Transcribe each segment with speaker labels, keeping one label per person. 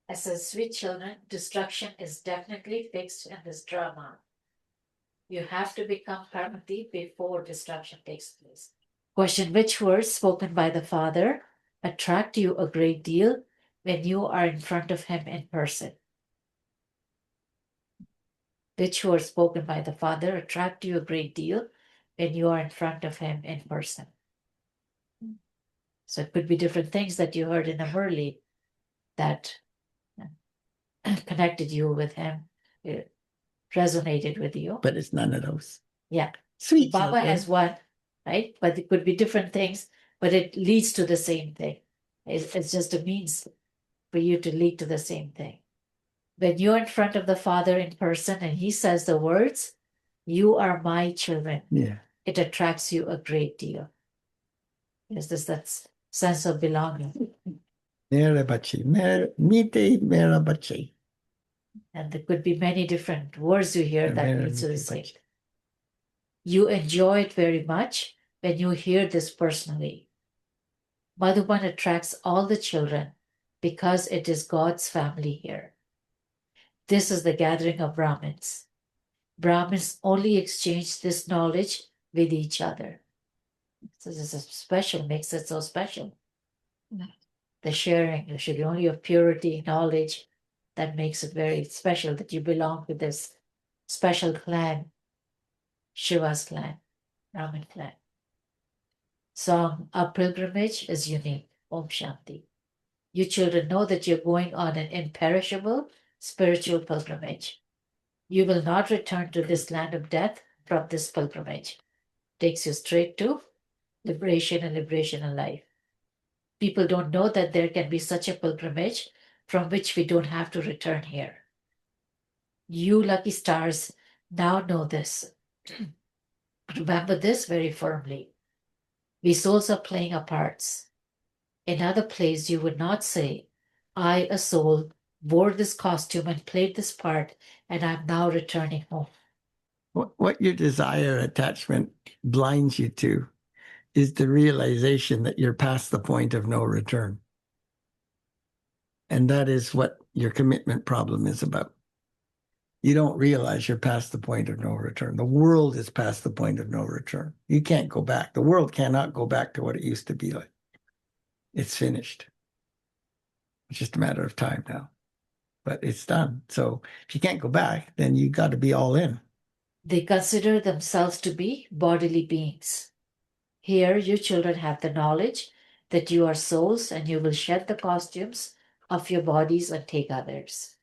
Speaker 1: I said, sweet children, destruction is definitely fixed in this drama. You have to become Parvati before destruction takes place. Question: which words spoken by the Father attract you a great deal when you are in front of him in person? Which words spoken by the Father attract you a great deal when you are in front of him in person? So it could be different things that you heard in a Murli that connected you with him, it resonated with you.
Speaker 2: But it's none of those.
Speaker 1: Yeah.
Speaker 2: Sweet
Speaker 1: Baba
Speaker 2: children.
Speaker 1: has one, right? But it could be different things, but it leads to the same thing. It's just a means for you to lead to the same thing. When you're in front of the Father in person and he says the words, "You are my children,"
Speaker 2: Yeah.
Speaker 1: it attracts you a great deal. There's that sense of belonging.
Speaker 2: Mera bachi. Mite mera bachi.
Speaker 1: And there could be many different words you hear that
Speaker 2: Mera
Speaker 1: leads to the
Speaker 2: mite
Speaker 1: same.
Speaker 2: bachi.
Speaker 1: You enjoy it very much when you hear this personally. Madhuban attracts all the children because it is God's family here. This is the gathering of Brahmins. Brahmins only exchange this knowledge with each other. So this is special, makes it so special. The sharing, there should be only of purity, knowledge, that makes it very special that you belong to this special clan, Shiva's clan, Brahmin clan. Song, Our Pilgrimage is Unique. Om Shanti. You children know that you're going on an imperishable spiritual pilgrimage. You will not return to this land of death from this pilgrimage. Takes you straight to liberation and liberation in life. People don't know that there can be such a pilgrimage from which we don't have to return here. You lucky stars now know this. Remember this very firmly. We souls are playing our parts. In other plays, you would not say, I, a soul, wore this costume and played this part, and I'm now returning home.
Speaker 2: What your desire attachment blinds you to is the realization that you're past the point of no return. And that is what your commitment problem is about. You don't realize you're past the point of no return. The world is past the point of no return. You can't go back. The world cannot go back to what it used to be like. It's finished. It's just a matter of time now. But it's done. So if you can't go back, then you got to be all in.
Speaker 1: They consider themselves to be bodily beings. Here, you children have the knowledge that you are souls and you will shed the costumes of your bodies and take others.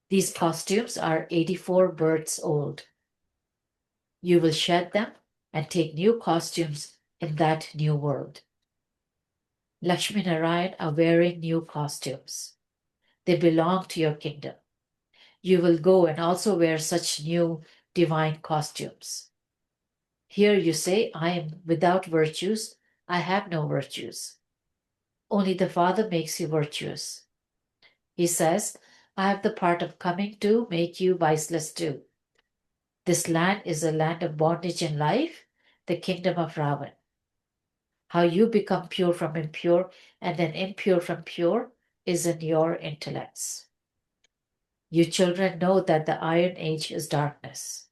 Speaker 1: These costumes are 84 births old. You will shed them and take new costumes in that new world. Lakshmi Narayan are wearing new costumes. They belong to your kingdom. You will go and also wear such new divine costumes. Here you say, I am without virtues, I have no virtues. Only the Father makes you virtuous. He says, I have the part of coming to make you viceless too. This land is a land of bondage and life, the kingdom of Ravan. How you become pure from impure and then impure from pure is in your intellects. You children know that the Iron Age is darkness.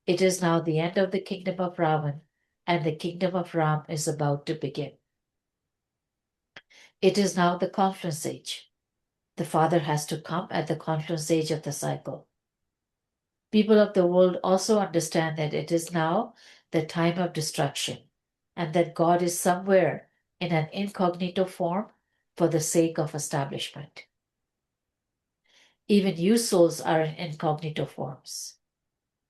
Speaker 1: It is now the end of the kingdom of Ravan, and the kingdom of Ram is about to begin. It is now the confluence age. The Father has to come at the confluence age of the cycle. People of the world also understand that it is now the time of destruction, and that God is somewhere in an incognito form for the sake of establishment. Even you souls are in incognito forms.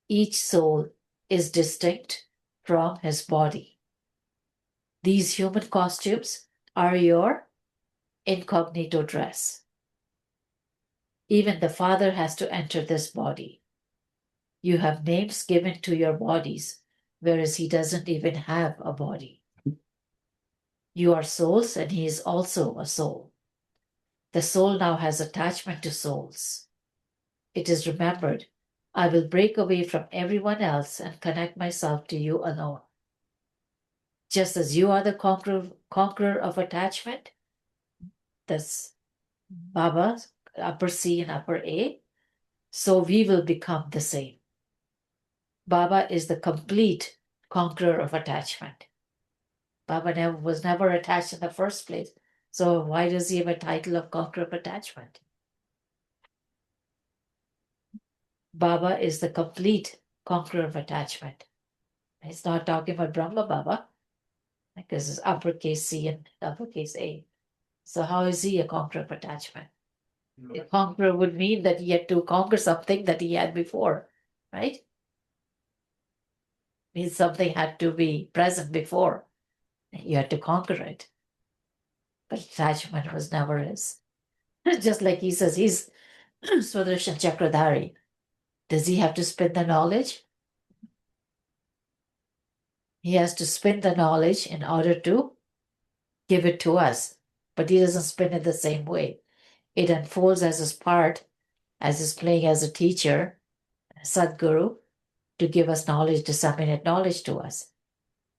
Speaker 1: Each soul is distinct from his body. These human costumes are your incognito dress. Even the Father has to enter this body. You have names given to your bodies, whereas he doesn't even have a body. You are souls, and he is also a soul. The soul now has attachment to souls. It is remembered, I will break away from everyone else and connect myself to you alone. Just as you are the conqueror of attachment, that's Baba upper C and upper A. So we will become the same. Baba is the complete conqueror of attachment. Baba was never attached in the first place. So why does he have a title of conqueror of attachment? Baba is the complete conqueror of attachment. He's not talking about Brahma Baba, because it's uppercase C and uppercase A. So how is he a conqueror of attachment? A conqueror would mean that he had to conquer something that he had before, right? Means something had to be present before. You had to conquer it. But attachment was never his. Just like he says, he's Swadershan Chakradhari. Does he have to spin the knowledge? He has to spin the knowledge in order to give it to us. But he doesn't spin it the same way. It unfolds as his part, as he's playing as a teacher, Sadguru, to give us knowledge, disseminate knowledge to us.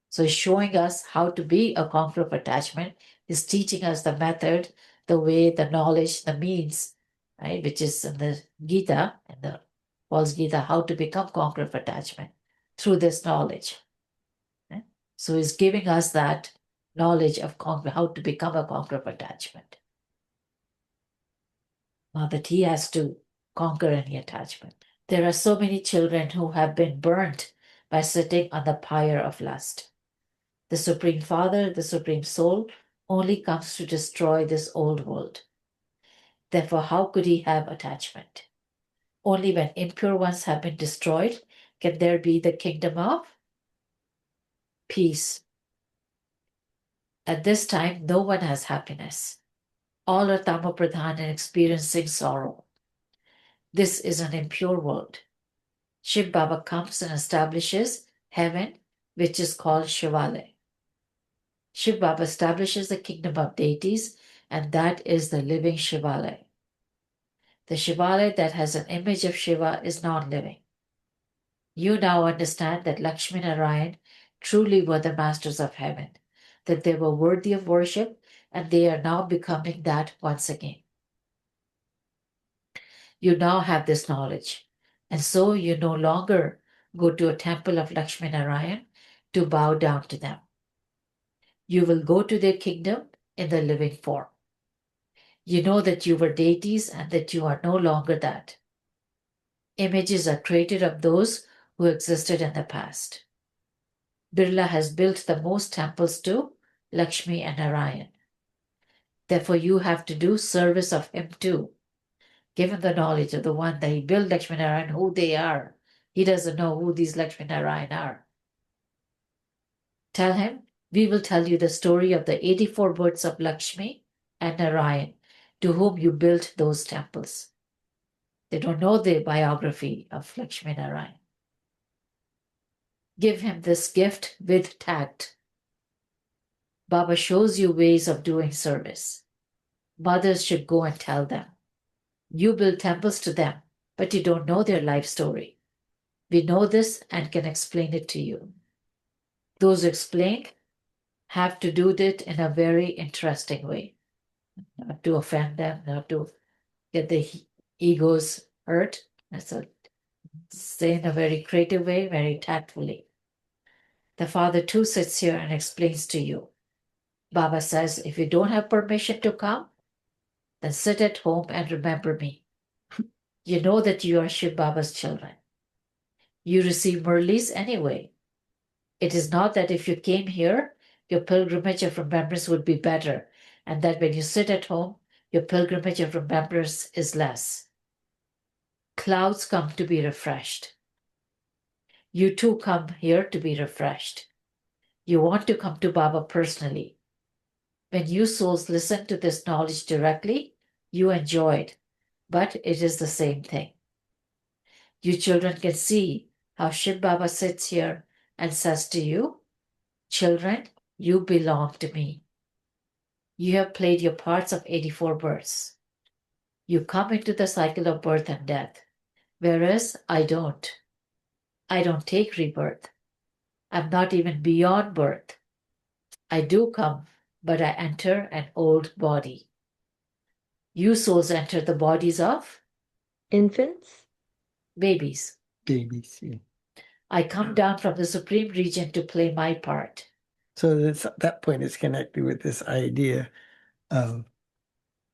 Speaker 1: So he's showing us how to be a conqueror of attachment. He's teaching us the method, the way, the knowledge, the means, right? Which is in the Gita, in the Paul's Gita, how to become conqueror of attachment through this knowledge. Right? So he's giving us that knowledge of how to become a conqueror of attachment. Now that he has to conquer any attachment. There are so many children who have been burnt by sitting on the pyre of lust. The Supreme Father, the Supreme Soul, only comes to destroy this old world. Therefore, how could he have attachment? Only when impure ones have been destroyed can there be the kingdom of peace. At this time, no one has happiness. All are tamopradhan and experiencing sorrow. This is an impure world. Shiv Baba comes and establishes heaven, which is called Shivalaya. Shiv Baba establishes the kingdom of deities, and that is the living Shivalaya. The Shivalaya that has an image of Shiva is not living. You now understand that Lakshmi Narayan truly were the masters of heaven, that they were worthy of worship, and they are now becoming that once again. You now have this knowledge, and so you no longer go to a temple of Lakshmi Narayan to bow down to them. You will go to their kingdom in the living form. You know that you were deities and that you are no longer that. Images are created of those who existed in the past. Birla has built the most temples to Lakshmi and Narayan. Therefore, you have to do service of him too. Given the knowledge of the one that he built Lakshmi Narayan, who they are, he doesn't know who these Lakshmi Narayan are. Tell him, we will tell you the story of the 84 births of Lakshmi and Narayan, to whom you built those temples. They don't know the biography of Lakshmi Narayan. Give him this gift with tact. Baba shows you ways of doing service. Mothers should go and tell them. You build temples to them, but you don't know their life story. We know this and can explain it to you. Those who explain have to do it in a very interesting way, not to offend them, not to get the egos hurt. So say in a very creative way, very tactfully. The Father too sits here and explains to you. Baba says, if you don't have permission to come, then sit at home and remember me. You know that you are Shiv Baba's children. You receive Murlis anyway. It is not that if you came here, your pilgrimage of remembrance would be better, and that when you sit at home, your pilgrimage of remembrance is less. Clouds come to be refreshed. You too come here to be refreshed. You want to come to Baba personally. When you souls listen to this knowledge directly, you enjoy it, but it is the same thing. You children can see how Shiv Baba sits here and says to you, children, you belong to me. You have played your parts of 84 births. You come into the cycle of birth and death, whereas I don't. I don't take rebirth. I'm not even beyond birth. I do come, but I enter an old body. You souls enter the bodies of
Speaker 3: Infants?
Speaker 1: babies.
Speaker 2: Babies. Yeah.
Speaker 1: I come down from the supreme region to play my part.
Speaker 2: So that point is connected with this idea of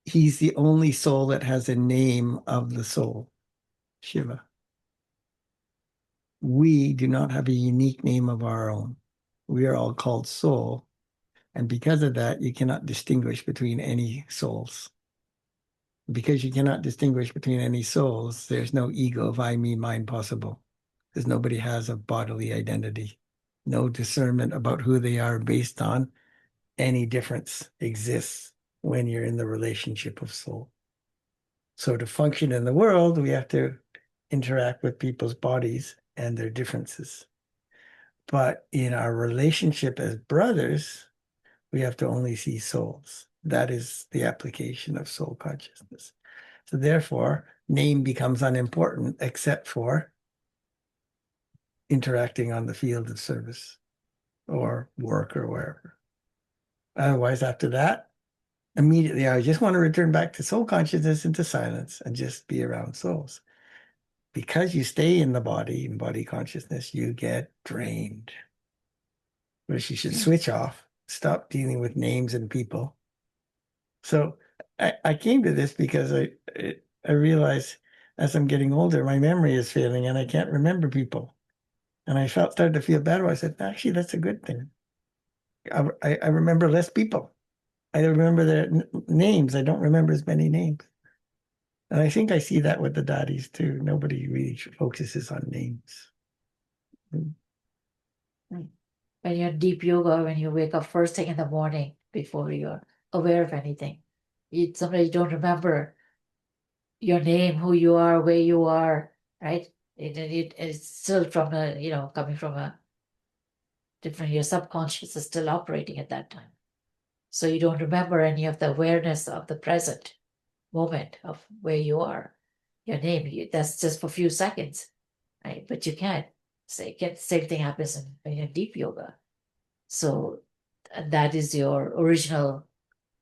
Speaker 2: he's the only soul that has a name of the soul, Shiva. We do not have a unique name of our own. We are all called soul. And because of that, you cannot distinguish between any souls. Because you cannot distinguish between any souls, there's no ego of I, me, mine possible. Because nobody has a bodily identity. No discernment about who they are based on any difference exists when you're in the relationship of soul. So to function in the world, we have to interact with people's bodies and their differences. But in our relationship as brothers, we have to only see souls. That is the application of soul consciousness. So therefore, name becomes unimportant except for interacting on the field of service or work or wherever. Otherwise, after that, immediately I just want to return back to soul consciousness and to silence and just be around souls. Because you stay in the body, in body consciousness, you get drained. Which you should switch off, stop dealing with names and people. So I came to this because I realized as I'm getting older, my memory is failing and I can't remember people. And I started to feel better. I said, actually, that's a good thing. I remember less people. I remember their names. I don't remember as many names. And I think I see that with the daddies too. Nobody really focuses on names.
Speaker 1: When you're in deep yoga, when you wake up first thing in the morning before you're aware of anything, sometimes you don't remember your name, who you are, where you are, right? It's still from coming from a different, your subconscious is still operating at that time. So you don't remember any of the awareness of the present moment of where you are, your name. That's just for a few seconds, right? But you can't say, same thing happens when you're in deep yoga. So that is your original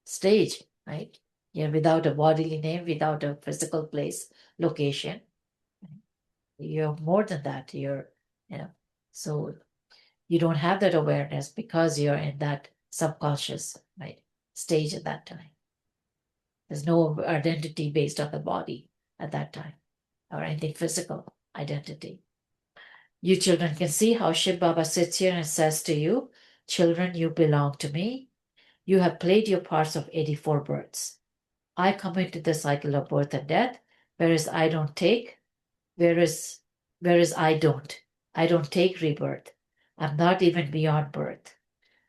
Speaker 1: stage, right? You're without a bodily name, without a physical place, location. You're more than that. So you don't have that awareness because you're in that subconscious, right, stage at that time. There's no identity based on the body at that time or anything physical identity. You children can see how Shiv Baba sits here and says to you, children, you belong to me. You have played your parts of 84 births. I come into the cycle of birth and death, whereas I don't take, whereas I don't take rebirth. I'm not even beyond birth.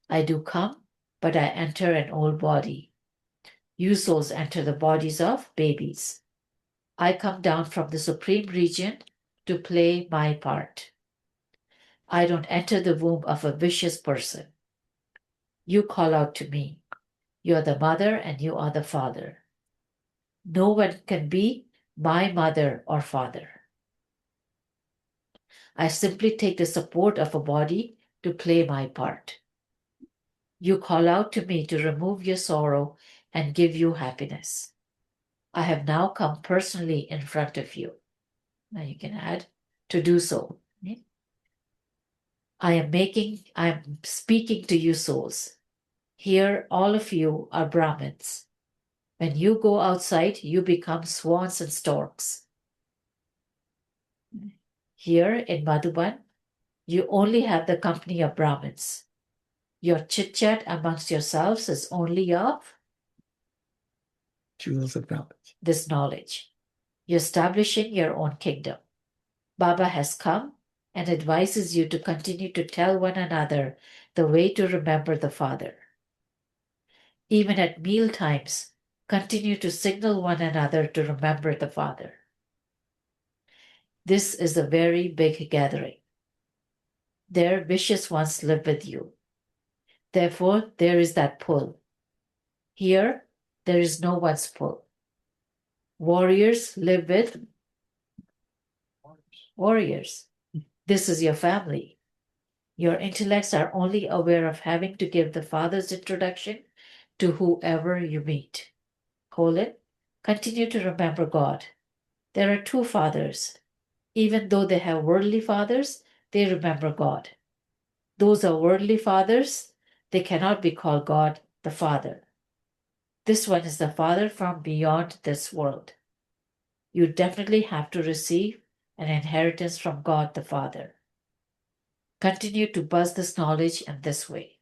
Speaker 1: I do come, but I enter an old body. You souls enter the bodies of babies. I come down from the supreme region to play my part. I don't enter the womb of a vicious person. You call out to me. You are the mother and you are the father. No one can be my mother or father. I simply take the support of a body to play my part. You call out to me to remove your sorrow and give you happiness. I have now come personally in front of you. Now you can add to do so. I am speaking to you souls. Here, all of you are Brahmins. When you go outside, you become swans and storks. Here in Madhuban, you only have the company of Brahmins. Your chit-chat amongst yourselves is only of
Speaker 2: Jewels of knowledge.
Speaker 1: this knowledge. You're establishing your own kingdom. Baba has come and advises you to continue to tell one another the way to remember the Father. Even at meal times, continue to signal one another to remember the Father. This is a very big gathering. There, vicious ones live with you. Therefore, there is that pull. Here, there is no one's pull. Warriors live with warriors. This is your family. Your intellects are only aware of having to give the Father's introduction to whoever you meet. Colon, Continue to remember God. There are two fathers. Even though they have worldly fathers, they remember God. Those are worldly fathers, they cannot be called God the Father. This one is the Father from beyond this world. You definitely have to receive an inheritance from God the Father. Continue to buzz this knowledge in this way.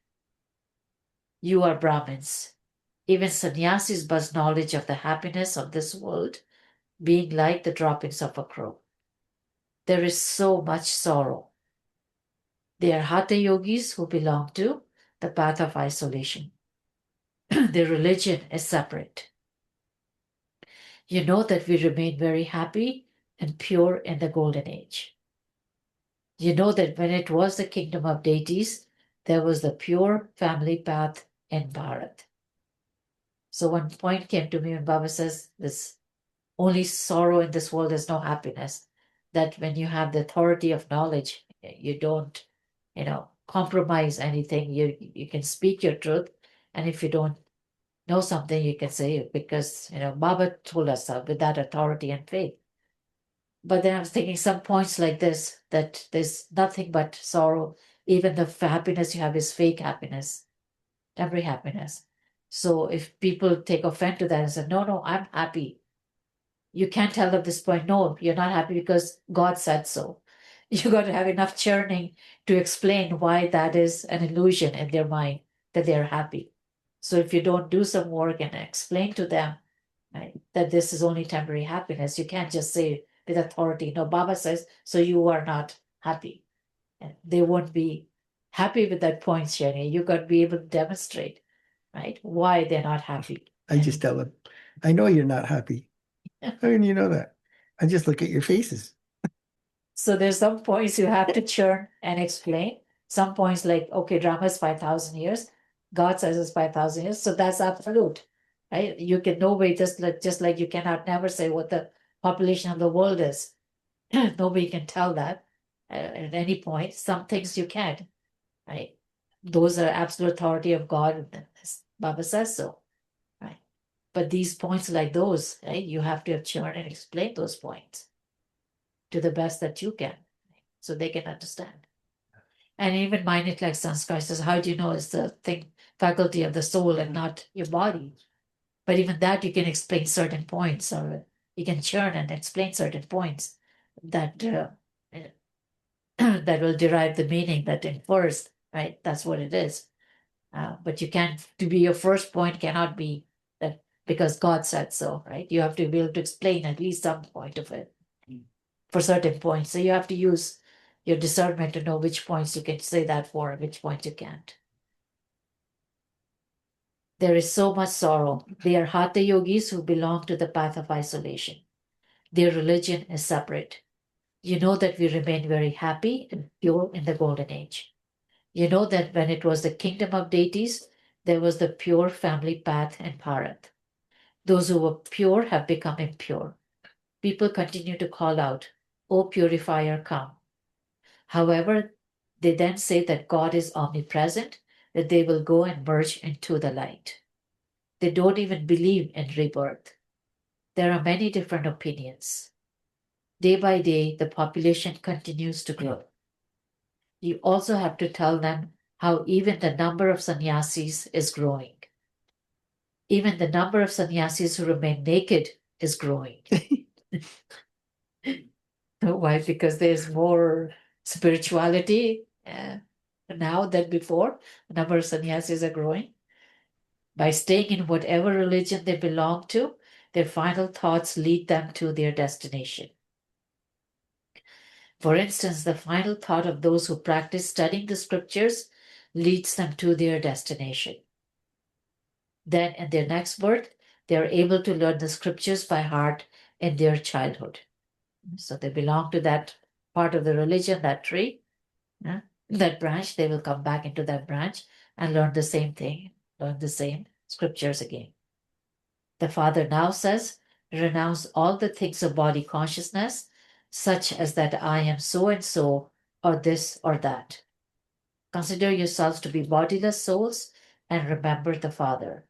Speaker 1: You are Brahmins. Even sannyasis buzz knowledge of the happiness of this world being like the droppings of a crow. There is so much sorrow. They are hatha yogis who belong to the path of isolation. Their religion is separate. You know that we remain very happy and pure in the golden age. You know that when it was the kingdom of deities, there was the pure family path in Bharat. So one point came to me when Baba says this only sorrow in this world is no happiness. That when you have the authority of knowledge, you don't, compromise anything. You can speak your truth, and if you don't know something, you can say it because Baba told us that with that authority and faith. But then I was thinking some points like this, that there's nothing but sorrow. Even the happiness you have is fake happiness, temporary happiness. So if people take offense to that and say, no, no, I'm happy, you can't tell at this point, no, you're not happy because God said so. You got to have enough churning to explain why that is an illusion in their mind that they're happy. So if you don't do some work and explain to them, right, that this is only temporary happiness, you can't just say with authority, no, Baba says, so you are not happy. And they won't be happy with that point, Shani. You got to be able to demonstrate, right, why they're not happy.
Speaker 2: I just tell them, I know you're not happy. How can you know that? I just look at your faces.
Speaker 1: So there's some points you have to churn and explain. Some points like, okay, drama is 5,000 years. God says it's 5,000 years. So that's absolute, right? You can no way, just like you cannot never say what the population of the world is. Nobody can tell that at any point. Some things you can, right? Those are absolute authority of God. And Baba says so, right? But these points like those, right? You have to churn and explain those points to the best that you can, so they can understand. And even mind it like Sanskar says, how do you know it's the thing, faculty of the soul and not your body? But even that you can explain certain points, or you can churn and explain certain points that that will derive the meaning that infers, right? That's what it is. But you can't, to be your first point cannot be that because God said so, right? You have to be able to explain at least some point of it for certain points. So you have to use your discernment to know which points you can say that for and which points you can't. There is so much sorrow. They are hatha yogis who belong to the path of isolation. Their religion is separate. You know that we remain very happy and pure in the golden age. You know that when it was the kingdom of deities, there was the pure family path in Bharat. Those who were pure have become impure. People continue to call out, O purifier, come. However, they then say that God is omnipresent, that they will go and merge into the light. They don't even believe in rebirth. There are many different opinions. Day by day, the population continues to grow. You also have to tell them how even the number of sannyasis is growing. Even the number of sannyasis who remain naked is growing. Why? Because there's more spirituality now than before. The number of sannyasis are growing. By staying in whatever religion they belong to, their final thoughts lead them to their destination. For instance, the final thought of those who practice studying the scriptures leads them to their destination. Then, in their next birth, they are able to learn the scriptures by heart in their childhood. So they belong to that part of the religion, that tree, that branch. They will come back into that branch and learn the same thing, learn the same scriptures again. The Father now says, renounce all the things of body consciousness, such as that I am so and so, or this or that. Consider yourselves to be bodiless souls and remember the Father.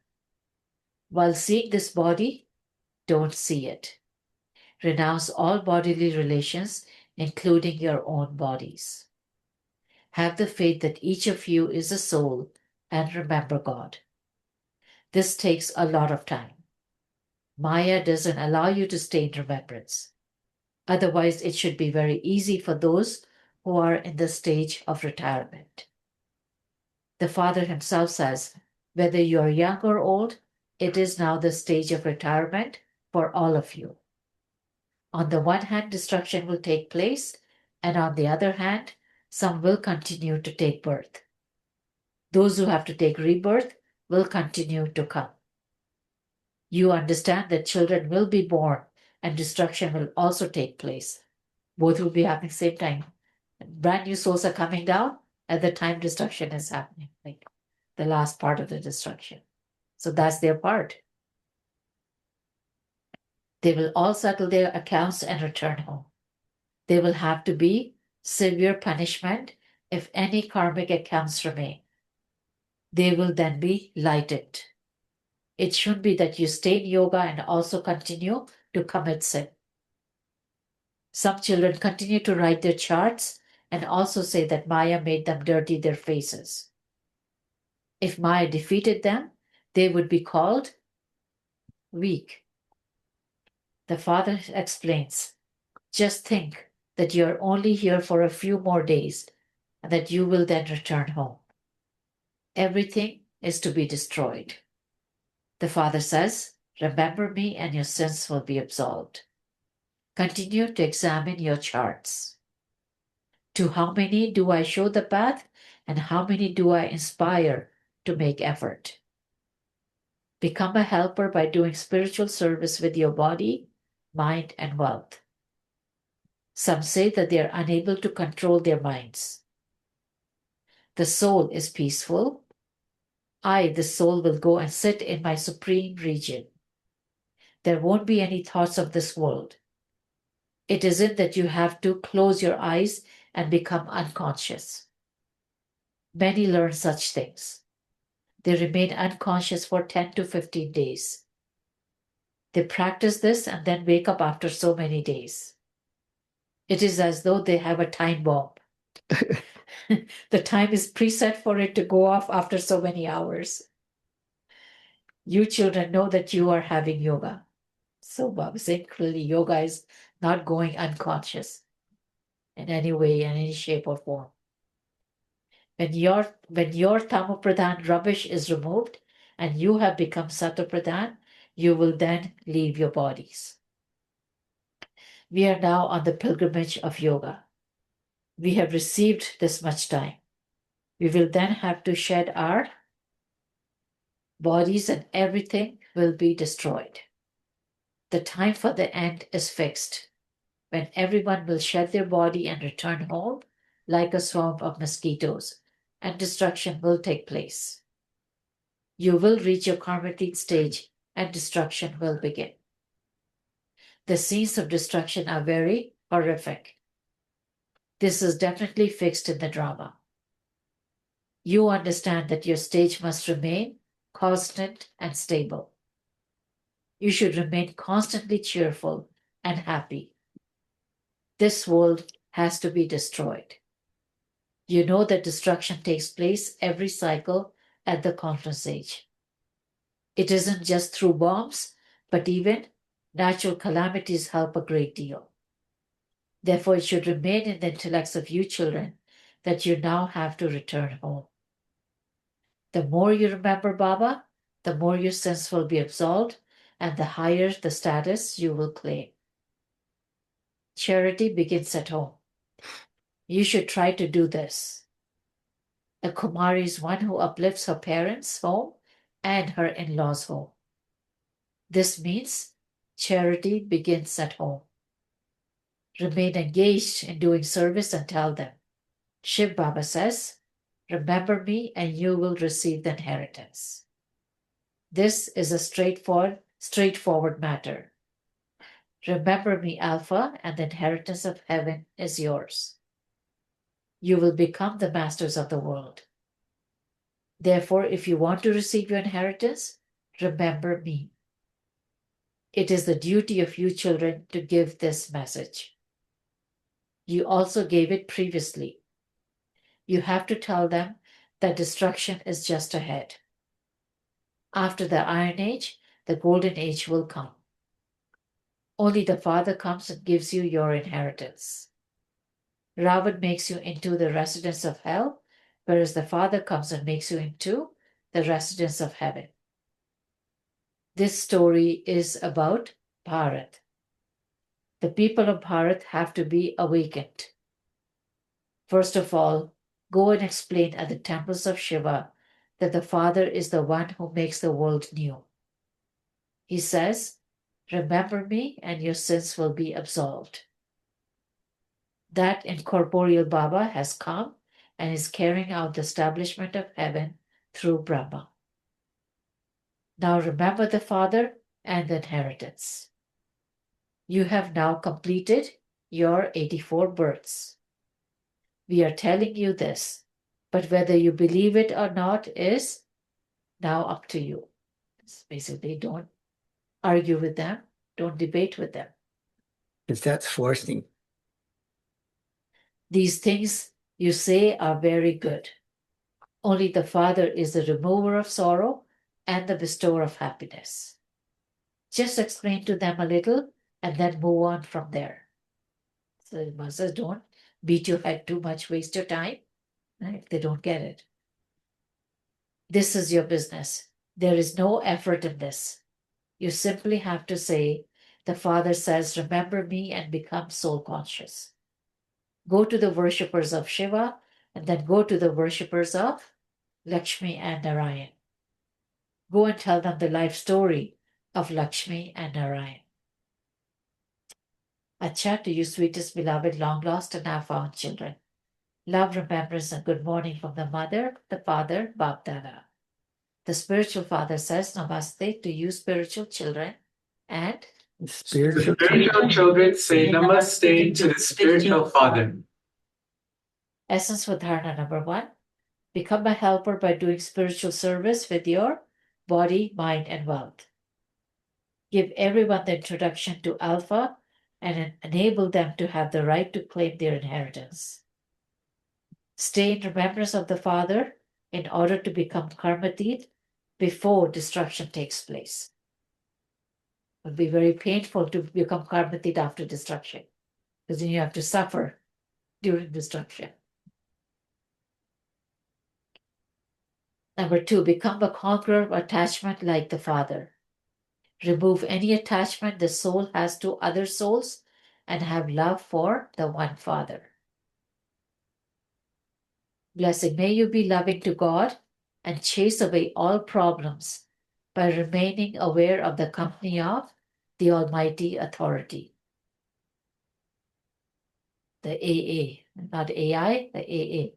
Speaker 1: While seeing this body, don't see it. Renounce all bodily relations, including your own bodies. Have the faith that each of you is a soul and remember God. This takes a lot of time. Maya doesn't allow you to stay in remembrance. Otherwise, it should be very easy for those who are in the stage of retirement. The Father himself says, whether you are young or old, it is now the stage of retirement for all of you. On the one hand, destruction will take place, and on the other hand, some will continue to take birth. Those who have to take rebirth will continue to come. You understand that children will be born and destruction will also take place. Both will be happening at the same time. Brand new souls are coming down at the time destruction is happening, like the last part of the destruction. So that's their part. They will all settle their accounts and return home. There will have to be severe punishment if any karmic accounts remain. They will then be lightened. It shouldn't be that you stay in yoga and also continue to commit sin. Some children continue to write their charts and also say that Maya made them dirty their faces. If Maya defeated them, they would be called weak. The Father explains, just think that you are only here for a few more days and that you will then return home. Everything is to be destroyed. The Father says, remember me and your sins will be absolved. Continue to examine your charts. To how many do I show the path and how many do I inspire to make effort? Become a helper by doing spiritual service with your body, mind, and wealth. Some say that they are unable to control their minds. The soul is peaceful. I, the soul, will go and sit in my supreme region. There won't be any thoughts of this world. It isn't that you have to close your eyes and become unconscious. Many learn such things. They remain unconscious for 10 to 15 days. They practice this and then wake up after so many days. It is as though they have a time bomb. The time is preset for it to go off after so many hours. You children know that you are having yoga. So Baba is saying clearly yoga is not going unconscious in any way, in any shape or form. When your Tamopradhan rubbish is removed and you have become Satopradhan, you will then leave your bodies. We are now on the pilgrimage of yoga. We have received this much time. We will then have to shed our bodies and everything will be destroyed. The time for the end is fixed, when everyone will shed their body and return home like a swarm of mosquitoes, and destruction will take place. You will reach your karmic stage and destruction will begin. The scenes of destruction are very horrific. This is definitely fixed in the drama. You understand that your stage must remain constant and stable. You should remain constantly cheerful and happy. This world has to be destroyed. You know that destruction takes place every cycle at the conference age. It isn't just through bombs, but even natural calamities help a great deal. Therefore, it should remain in the intellects of you children that you now have to return home. The more you remember Baba, the more your sins will be absolved and the higher the status you will claim. Charity begins at home. You should try to do this. A Kumari is one who uplifts her parents' home and her in-laws' home. This means charity begins at home. Remain engaged in doing service and tell them. Shiv Baba says, remember me and you will receive the inheritance. This is a straightforward matter. Remember me, Alpha, and the inheritance of heaven is yours. You will become the masters of the world. Therefore, if you want to receive your inheritance, remember me. It is the duty of you children to give this message. You also gave it previously. You have to tell them that destruction is just ahead. After the Iron Age, the Golden Age will come. Only the Father comes and gives you your inheritance. Ravan makes you into the residents of hell, whereas the Father comes and makes you into the residents of heaven. This story is about Bharat. The people of Bharat have to be awakened. First of all, go and explain at the temples of Shiva that the Father is the one who makes the world new. He says, "Remember me and your sins will be absolved." That incorporeal Baba has come and is carrying out the establishment of heaven through Brahma. Now remember the Father and the inheritance. You have now completed your 84 births. We are telling you this, but whether you believe it or not is now up to you. It's basically, don't argue with them, don't debate with them.
Speaker 2: Because that's forcing.
Speaker 1: These things you say are very good. Only the Father is the remover of sorrow and the bestower of happiness. Just explain to them a little and then move on from there. So the masters don't beat your head too much, waste your time, if they don't get it. This is your business. There is no effort in this. You simply have to say, the Father says, remember me and become soul conscious. Go to the worshippers of Shiva and then go to the worshippers of Lakshmi and Narayan. Go and tell them the life story of Lakshmi and Narayan. Acha, to you sweetest beloved, long lost and now found children. Love, remembrance, and good morning from the mother, the father, Bap Dada. The spiritual father says namaste to you spiritual children, and
Speaker 2: Spiritual
Speaker 3: Children say namaste to the spiritual father.
Speaker 1: Essence for Dharana number 1. Become a helper by doing spiritual service with your body, mind, and wealth. Give everyone the introduction to Alpha and enable them to have the right to claim their inheritance. Stay in remembrance of the Father in order to become karmatit before destruction takes place. It would be very painful to become karmatit after destruction, because then you have to suffer during destruction. Number 2, become a conqueror of attachment like the Father. Remove any attachment the soul has to other souls and have love for the one Father. Blessing, may you be loving to God and chase away all problems by remaining aware of the company of the Almighty Authority. The AA, not AI, the AA.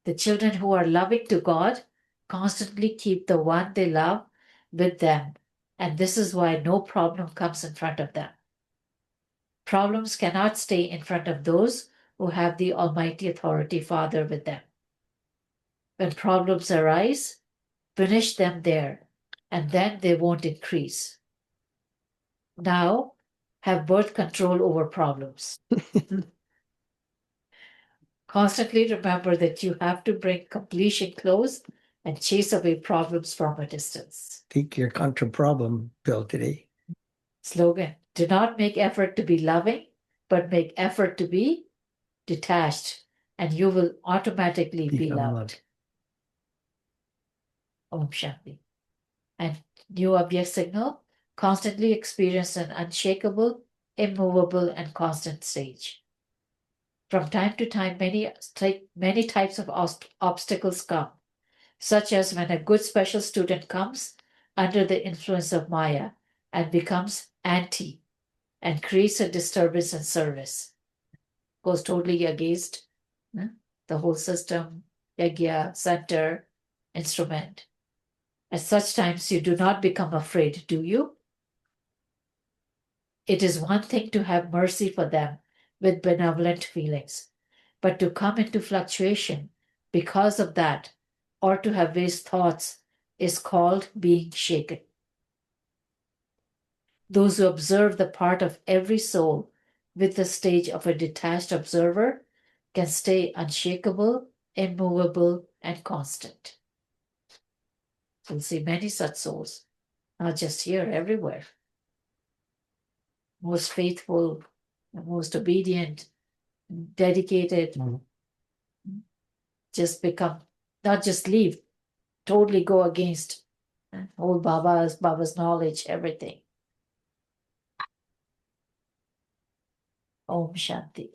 Speaker 1: The children who are loving to God constantly keep the one they love with them, and this is why no problem comes in front of them. Problems cannot stay in front of those who have the Almighty Authority Father with them. When problems arise, finish them there, and then they won't increase. Now, have birth control over problems. Constantly remember that you have to bring completion close and chase away problems from a distance.
Speaker 2: Take your contra problem pill today.
Speaker 1: Slogan: do not make effort to be loving, but make effort to be detached, and you will automatically be
Speaker 2: Become
Speaker 1: loved. Om Shanti. And new object signal: constantly experience an unshakable, immovable, and constant stage. From time to time, many types of obstacles come, such as when a good special student comes under the influence of Maya and becomes anti and creates a disturbance in service, goes totally against the whole system, yagya, center, instrument. At such times, you do not become afraid, do you? It is one thing to have mercy for them with benevolent feelings, but to come into fluctuation because of that, or to have waste thoughts, is called being shaken. Those who observe the part of every soul with the stage of a detached observer can stay unshakable, immovable, and constant. We'll see many such souls, not just here, everywhere. Most faithful, most obedient, dedicated, just become, not just leave, totally go against old Baba's knowledge, everything. Om Shanti.